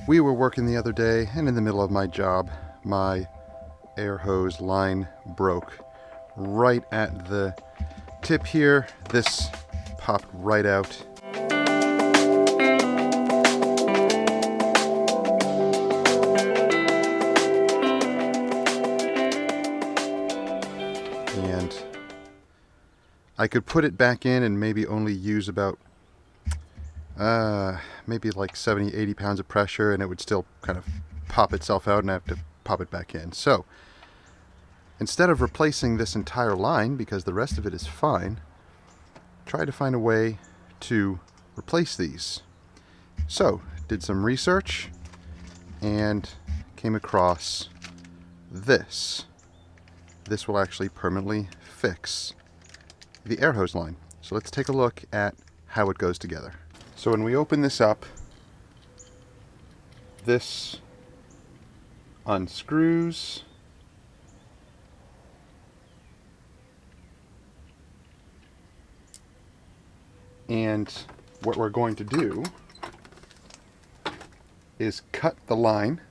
We were working the other day, and in the middle of my job, my air hose line broke right at the tip here. This popped right out. And I could put it back in and maybe only use about maybe like 70-80 pounds of pressure, and it would still kind of pop itself out and I have to pop it back in. So instead of replacing this entire line, because the rest of it is fine, try to find a way to replace these. So did some research and came across this. This will actually permanently fix the air hose line. So let's take a look at how it goes together. So when we open this up, this unscrews. And what we're going to do is cut the line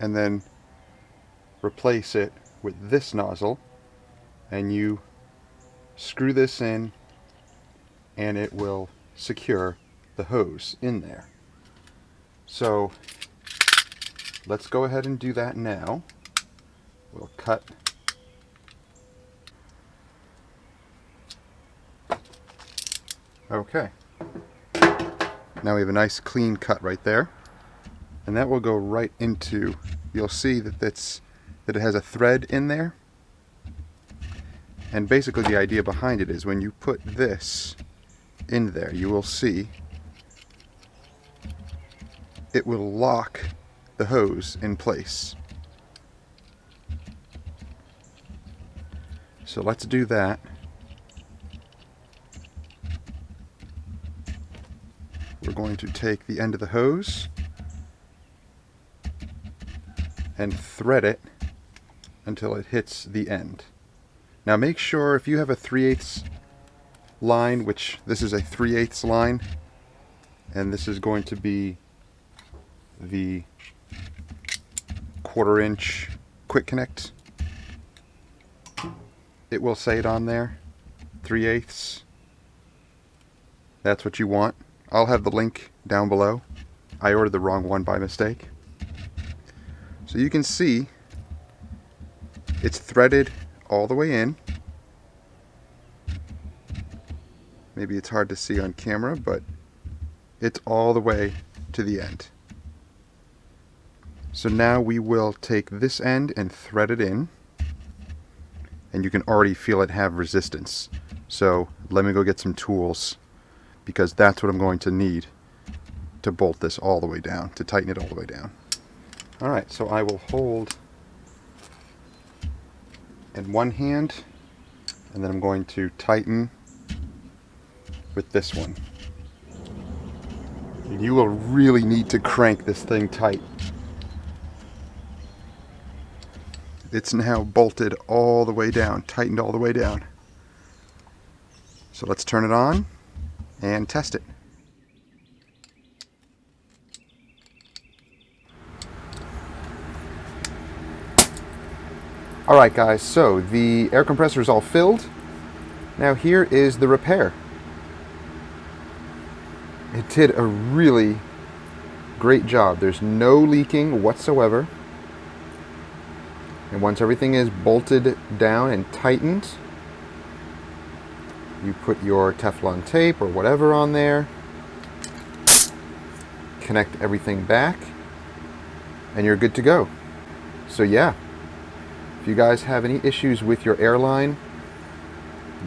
and then replace it with this nozzle, and you screw this in and it will secure the hose in there. So let's go ahead and do that now. We'll cut. Okay. Now we have a nice clean cut right there. And that will go right into, you'll see that that it has a thread in there. And basically the idea behind it is when you put this in there, you will see it will lock the hose in place. So let's do that. We're going to take the end of the hose and thread it until it hits the end. Now make sure if you have a 3/8 line, which this is a 3/8 line, and this is going to be the 1/4 inch quick connect, it will say it on there, 3/8. That's what you want. I'll have the link down below. I ordered the wrong one by mistake. So you can see it's threaded all the way in. Maybe it's hard to see on camera, but it's all the way to the end. So now we will take this end and thread it in, and you can already feel it have resistance. So let me go get some tools, because that's what I'm going to need to bolt this all the way down, to tighten it all the way down. Alright, so I will hold in one hand, and then I'm going to tighten with this one. You will really need to crank this thing tight. It's now bolted all the way down, tightened all the way down. So let's turn it on and test it. Alright guys, so the air compressor is all filled. Now here is the repair. It did a really great job. There's no leaking whatsoever. And once everything is bolted down and tightened, you put your Teflon tape or whatever on there, connect everything back, and you're good to go. So yeah, if you guys have any issues with your airline,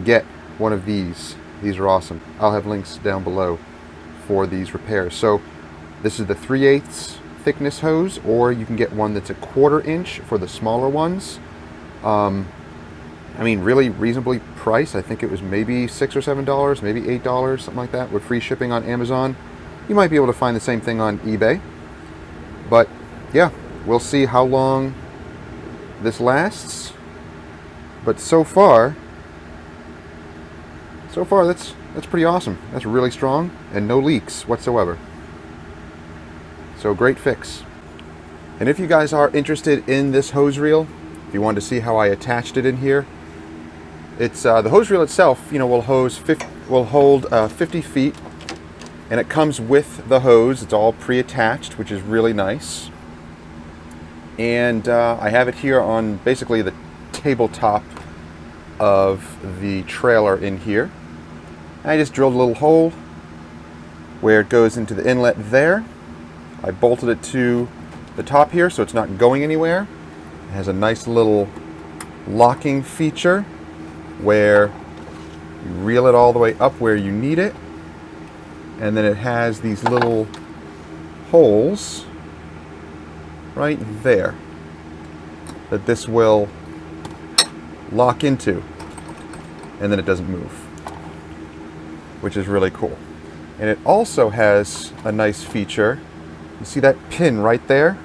get one of these. These are awesome. I'll have links down below for these repairs. So this is the 3/8 thickness hose, or you can get one that's a 1/4 inch for the smaller ones. I mean, really reasonably priced. I think it was maybe $6 or $7, maybe $8, something like that, with free shipping on Amazon. You might be able to find the same thing on eBay. But yeah, we'll see how long this lasts. But so far that's pretty awesome. That's really strong and no leaks whatsoever. So great fix. And if you guys are interested in this hose reel, if you want to see how I attached it in here, it's the hose reel itself, you know, will hold 50 feet, and it comes with the hose. It's all pre-attached, which is really nice. And I have it here on basically the tabletop of the trailer in here. I just drilled a little hole where it goes into the inlet there. I bolted it to the top here so it's not going anywhere. It has a nice little locking feature where you reel it all the way up where you need it, and then it has these little holes right there that this will lock into, and then it doesn't move, which is really cool. And it also has a nice feature. You see that pin right there?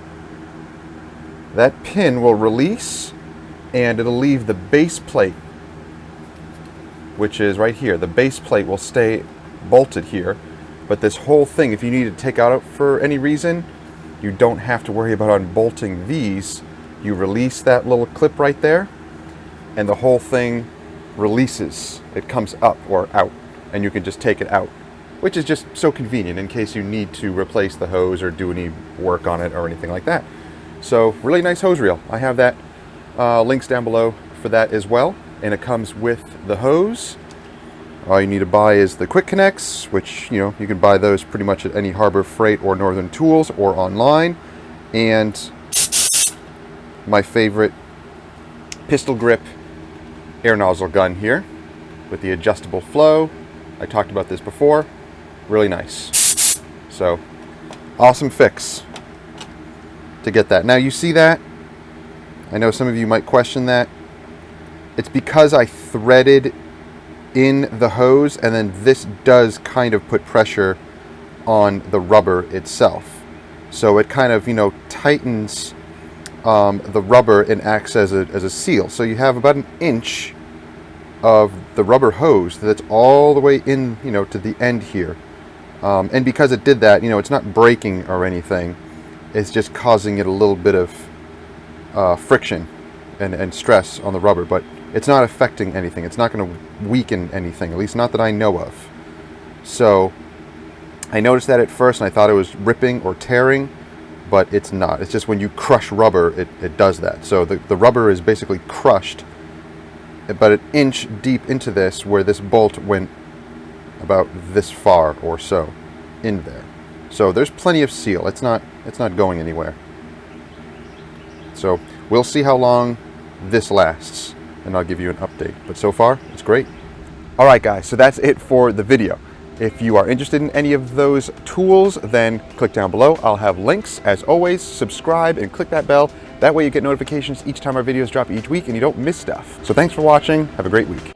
That pin will release and it'll leave the base plate, which is right here. The base plate will stay bolted here, but this whole thing, if you need to take out for any reason, you don't have to worry about unbolting these. You release that little clip right there, and the whole thing releases. It comes up or out, and you can just take it out, which is just so convenient in case you need to replace the hose or do any work on it or anything like that. So really nice hose reel. I have that links down below for that as well, and it comes with the hose. All you need to buy is the quick connects, which, you know, you can buy those pretty much at any Harbor Freight or Northern Tools or online. And my favorite pistol grip air nozzle gun here with the adjustable flow. I talked about this before. Really nice. So awesome fix to get that. Now you see that? I know some of you might question that. It's because I threaded in the hose, and then this does kind of put pressure on the rubber itself. So it kind of, you know, tightens the rubber and acts as a seal. So you have about an inch of the rubber hose that's all the way in, you know, to the end here. And because it did that, you know, it's not breaking or anything. It's just causing it a little bit of friction and stress on the rubber, but it's not affecting anything. It's not going to weaken anything, at least not that I know of. So I noticed that at first, and I thought it was ripping or tearing, but it's not. It's just when you crush rubber, it does that. So the rubber is basically crushed about an inch deep into this, where this bolt went about this far or so in there. So there's plenty of seal. It's not going anywhere. So we'll see how long this lasts, and I'll give you an update. But so far, it's great. All right, guys, so that's it for the video. If you are interested in any of those tools, then click down below. I'll have links. As always, subscribe and click that bell. That way you get notifications each time our videos drop each week and you don't miss stuff. So thanks for watching. Have a great week.